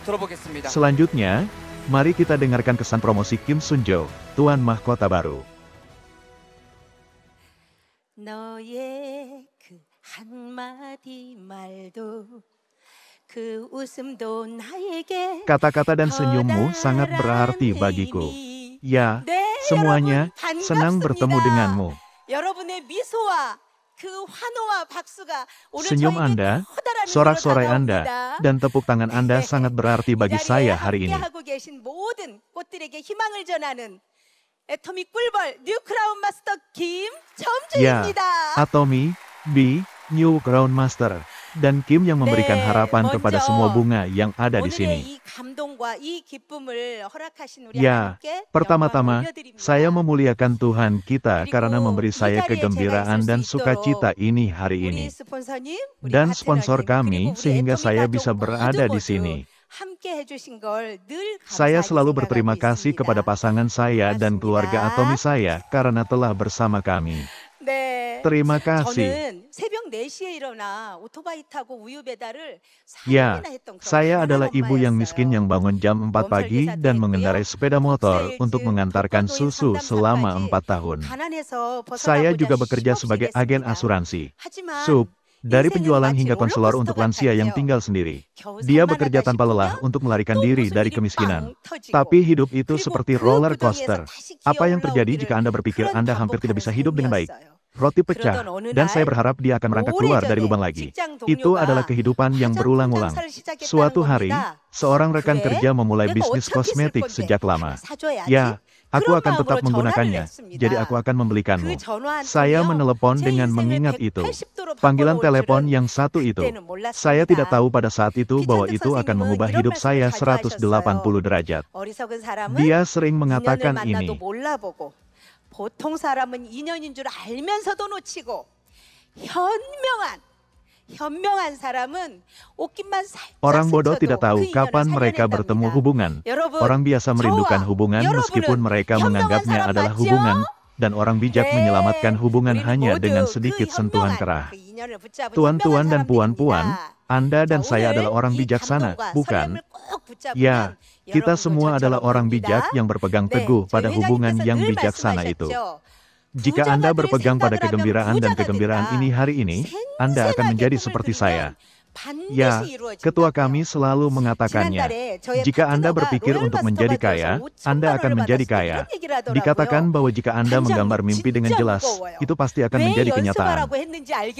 들어보겠습니다. Selanjutnya, mari kita dengarkan kesan promosi Kim Sunjo, Tuan Mahkota Baru. 너의 그 한마디 말도 그 웃음도 나에게 Kata-kata dan senyummu sangat berarti bagiku. Ya, semuanya senang bertemu denganmu. 여러분의 미소와 그 환호와 박수가 오늘 Senyum 저에게 Anda, 커다란 sorak-sorai 힘으로 Anda, 다가옵니다. dan tepuk tangan Anda sangat berarti bagi saya hari ini. 함께하고 계신 모든 꽃들에게 희망을 전하는 애터미 꿀벌 뉴크라운 마스터 Ya, 김점주입니다. Atomy, B, New Crown Master, dan Kim yang memberikan harapan kepada semua bunga yang ada di sini. 오늘의 이 감동과 이 기쁨을 허락하신 우리 Ya, 하나님께 pertama-tama, 영광을 올려드립니다. saya memuliakan Tuhan kita karena memberi saya kegembiraan dan sukacita ini hari ini. 우리 스폰서님, 우리 Dan 파트너님, sponsor 그리고 kami 우리 sehingga 애터미 saya 가족 bisa berada di 모두 sini. 함께 해주신 걸 늘 Saya 감사하게 selalu 생각하고 berterima kasih 있습니다. kepada pasangan saya dan keluarga Atomy saya karena telah bersama kami. 네. Terima kasih. 저는 새벽 4시에 일어나 오토바이 타고 우유 배달을 Ya, 4년이나 했던 그런 saya 가난한 adalah ibu yang miskin yang 엄마였어요. bangun jam 4 pagi dan mengendarai sepeda motor untuk mengantarkan susu selama 4 tahun. 가난해서 Saya 벗어나고자 juga bekerja 쉼없이 sebagai agen 일했습니다. asuransi. 하지만 Sup, dari 인생은 penjualan 마치 hingga konselor untuk 롤러코스터 lansia yang 같아요. tinggal sendiri. 겨우 Dia 산만하다 bekerja tanpa lelah 싶으면 untuk melarikan 또 diri 무슨 dari 일이 kemiskinan. 빵 터지고. Tapi hidup itu 그리고 seperti 그 roller 구덩이에서 coaster. 다시 Apa yang terjadi 기어올라오기를 jika Anda berpikir 그런 Anda hampir tidak bisa hidup dengan baik? 삶이었어요. Roti pecah, 그러던 어느 dan saya 날 berharap dia akan merangkak keluar dari lubang lagi. Itu adalah kehidupan yang berulang-ulang. Suatu hari, seorang rekan kerja memulai bisnis kosmetik sejak lama. Ya, aku akan tetap menggunakannya, jadi aku akan membelikanmu. Saya menelepon dengan mengingat itu. Panggilan telepon yang satu itu. Saya tidak tahu pada saat itu bahwa itu akan mengubah hidup saya 180 derajat. Dia sering mengatakan ini. 보통 사람은 인연인 줄 알면서도 놓치고 현명한 사람은 옷깃만 살짝 Orang bodoh tidak 스쳐도 tahu 그 인연을 kapan mereka bertemu 살려낸답니다. hubungan. 여러분, Orang biasa merindukan 저와 hubungan meskipun 여러분은 mereka 현명한 menganggapnya 사람 adalah 맞죠? hubungan, dan orang bijak 네, menyelamatkan hubungan 우리는 hanya 모두 dengan 그 sedikit sentuhan 현명한 kerah. 그 인연을 붙잡은 Tuan-tuan dan 현명한 puan-puan, 사람들입니다. Anda dan 자, saya 오늘 adalah orang 이 bijaksana, 감동과 bukan? 설렘을 꼭 붙잡으면 Ya, kita 여러분도 semua adalah 저처럼 orang 됩니다. bijak yang berpegang 네, teguh pada 저희 hubungan 회장님께서 yang 늘 bijaksana itu. 말씀하셨죠. Jika Anda berpegang pada kegembiraan dan kegembiraan ini hari ini, Anda akan menjadi seperti saya. Ya, ketua kami selalu mengatakannya. Jika Anda berpikir untuk menjadi kaya, Anda akan menjadi kaya. Dikatakan bahwa jika Anda menggambar mimpi dengan jelas, itu pasti akan menjadi kenyataan.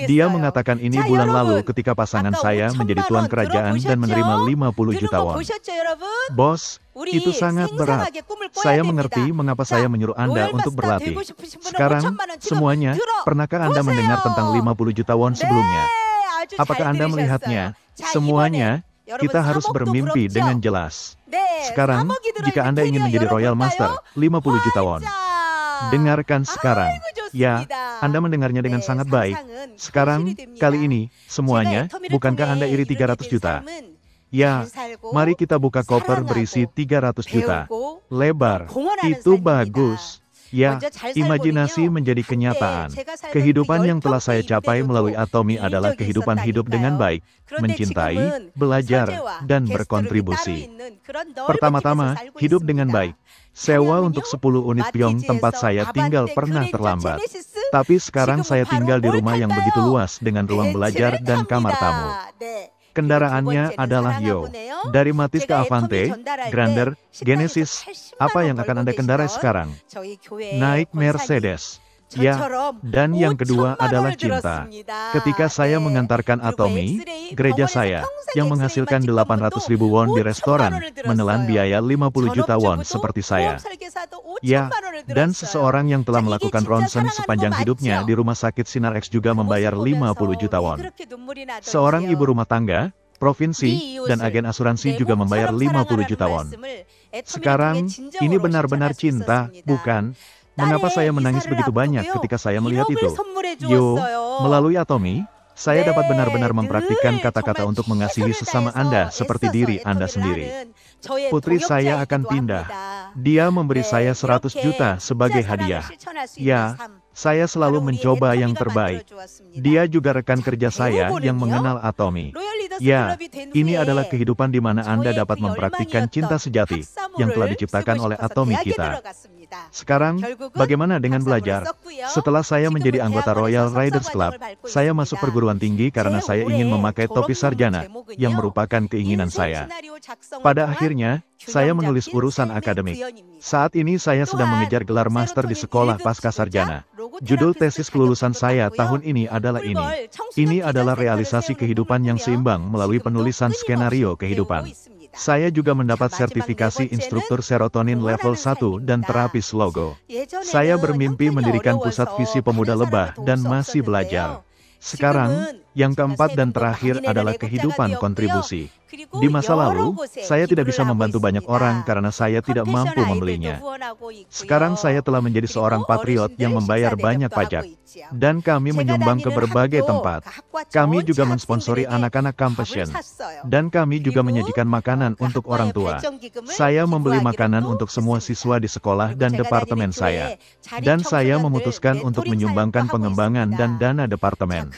Dia mengatakan ini bulan lalu ketika pasangan saya menjadi tuan kerajaan dan menerima 50 juta won. Bos, itu sangat berat. Saya mengerti mengapa saya menyuruh Anda untuk berlatih. Sekarang, semuanya, pernahkah Anda mendengar tentang 50 juta won sebelumnya? Apakah Anda melihatnya? Semuanya, kita harus bermimpi dengan jelas. Sekarang, jika Anda ingin menjadi Royal Master, 50 juta won. Dengarkan sekarang. Ya, Anda mendengarnya dengan sangat baik. Sekarang, kali ini, semuanya, bukankah Anda iri 300 juta? Ya, mari kita buka koper berisi 300 juta. Lebar, itu bagus. Ya, imajinasi menjadi kenyataan. Kehidupan yang telah saya capai melalui Atomy adalah kehidupan hidup dengan baik, mencintai, belajar, dan berkontribusi. Pertama-tama, hidup dengan baik. Sewa untuk 10 unit pyong tempat saya tinggal pernah terlambat. Tapi sekarang saya tinggal di rumah yang begitu luas dengan ruang belajar dan kamar tamu. Kendaraannya adalah Yo. Dari Matiz ke Avante, Grandeur, Genesis, apa yang akan Anda kendarai sekarang? Naik Mercedes. Ya, dan yang kedua adalah cinta. Ketika saya mengantarkan Atomy, gereja saya, yang menghasilkan 800.000 won di restoran, menelan biaya 50 juta won seperti saya. Ya, dan seseorang yang telah melakukan ronsen sepanjang hidupnya di rumah sakit Sinar X juga membayar 50 juta won. Seorang ibu rumah tangga, provinsi, dan agen asuransi juga membayar 50 juta won. Sekarang, ini benar-benar cinta, bukan? Mengapa saya menangis begitu banyak ketika saya melihat itu? Yo, melalui Atomy, saya dapat benar-benar mempraktikkan kata-kata untuk mengasihi sesama Anda seperti diri Anda sendiri. Putri saya akan pindah. Dia memberi saya 100 juta sebagai hadiah. Ya, Saya selalu mencoba yang terbaik. Dia juga rekan kerja saya yang mengenal Atomy. Ya, ini adalah kehidupan di mana Anda dapat mempraktikkan cinta sejati yang telah diciptakan oleh Atomy kita. Sekarang, bagaimana dengan belajar? Setelah saya menjadi anggota Royal Riders Club, saya masuk perguruan tinggi karena saya ingin memakai topi sarjana, yang merupakan keinginan saya. Pada akhirnya, saya menulis urusan akademik. Saat ini saya sedang mengejar gelar master di sekolah pasca sarjana. Judul tesis kelulusan saya tahun ini adalah ini. Ini adalah realisasi kehidupan yang seimbang melalui penulisan skenario kehidupan. Saya juga mendapat sertifikasi instruktur serotonin level 1 dan terapis logo. Saya bermimpi mendirikan pusat visi pemuda lebah dan masih belajar. Sekarang, yang keempat dan terakhir adalah kehidupan kontribusi. Di masa lalu, saya tidak bisa membantu banyak orang karena saya tidak mampu membelinya. Sekarang saya telah menjadi seorang patriot yang membayar banyak pajak. Dan kami menyumbang ke berbagai tempat. Kami juga mensponsori anak-anak Compassion. Dan kami juga menyajikan makanan untuk orang tua. Saya membeli makanan untuk semua siswa di sekolah dan departemen saya. Dan saya memutuskan untuk menyumbangkan pengembangan dan dana departemen.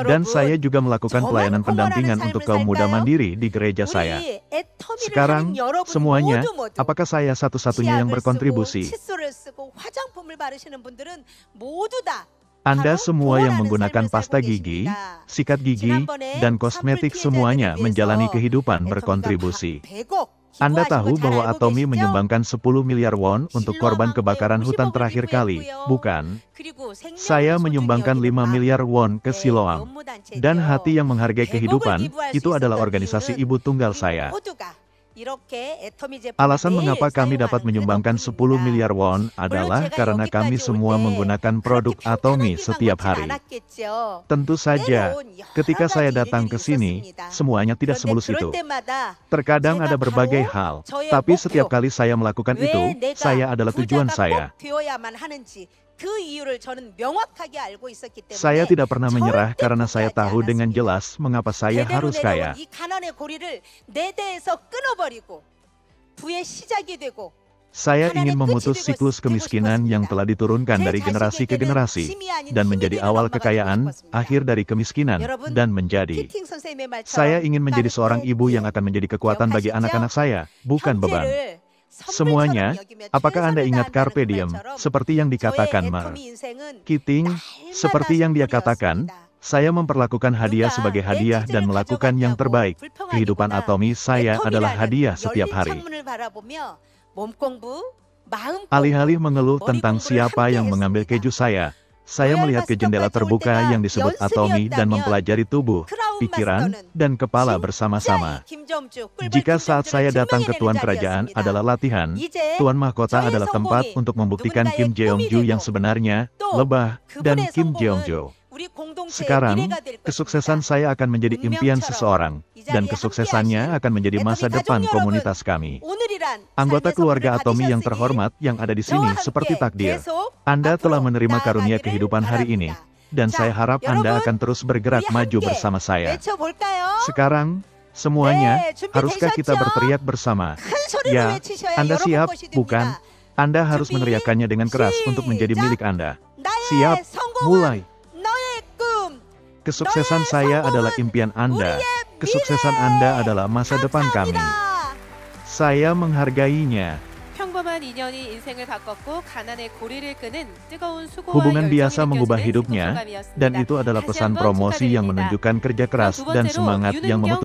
Dan saya juga melakukan pelayanan pendampingan untuk kaum muda mandiri di gereja saya. Sekarang, semuanya, apakah saya satu-satunya yang berkontribusi? Anda semua yang menggunakan pasta gigi, sikat gigi, dan kosmetik semuanya menjalani kehidupan berkontribusi. Anda tahu bahwa Atomy menyumbangkan 10 miliar won untuk korban kebakaran hutan terakhir kali, bukan? Saya menyumbangkan 5 miliar won ke Siloam. Dan Hati yang Menghargai Kehidupan, itu adalah organisasi ibu tunggal saya. Alasan mengapa kami dapat menyumbangkan 10 miliar won adalah karena kami semua menggunakan produk Atomy setiap hari. Tentu saja, ketika saya datang ke sini, semuanya tidak semulus itu. Terkadang ada berbagai hal, tapi setiap kali saya melakukan itu, saya adalah tujuan saya. Saya tidak pernah menyerah karena saya tahu dengan jelas mengapa saya harus kaya. Saya ingin memutus siklus kemiskinan yang telah diturunkan dari generasi ke generasi, dan menjadi awal kekayaan, akhir dari kemiskinan, dan menjadi. Saya ingin menjadi seorang ibu yang akan menjadi kekuatan bagi anak-anak saya, bukan beban. Semuanya, apakah Anda ingat Carpe Diem, seperti yang dikatakan Mark Keating, seperti yang dia katakan, saya memperlakukan hadiah sebagai hadiah dan melakukan yang terbaik. Kehidupan Atomy saya adalah hadiah setiap hari. Alih-alih mengeluh tentang siapa yang mengambil keju saya melihat ke jendela terbuka yang disebut Atomy dan mempelajari tubuh, pikiran, dan kepala bersama-sama. Jika saat saya datang ke Tuan Kerajaan adalah latihan, Tuan Mahkota adalah tempat untuk membuktikan Kim Jeong-ju yang sebenarnya, lebah, dan Kim Jeong-jo. Sekarang, kesuksesan saya akan menjadi impian seseorang, dan kesuksesannya akan menjadi masa depan komunitas kami. Anggota keluarga Atomy yang terhormat yang ada di sini seperti takdir. Anda telah menerima karunia kehidupan hari ini, dan saya harap Anda akan terus bergerak maju bersama saya. Sekarang, semuanya, haruskah kita berteriak bersama? Ya, Anda siap, bukan? Anda harus meneriakannya dengan keras untuk menjadi milik Anda. Siap, mulai. Kesuksesan saya adalah impian Anda. Kesuksesan Anda adalah masa depan kami. Saya menghargainya. Hubungan biasa mengubah hidupnya, dan itu adalah pesan promosi yang menunjukkan kerja keras dan semangat yang memutuskan.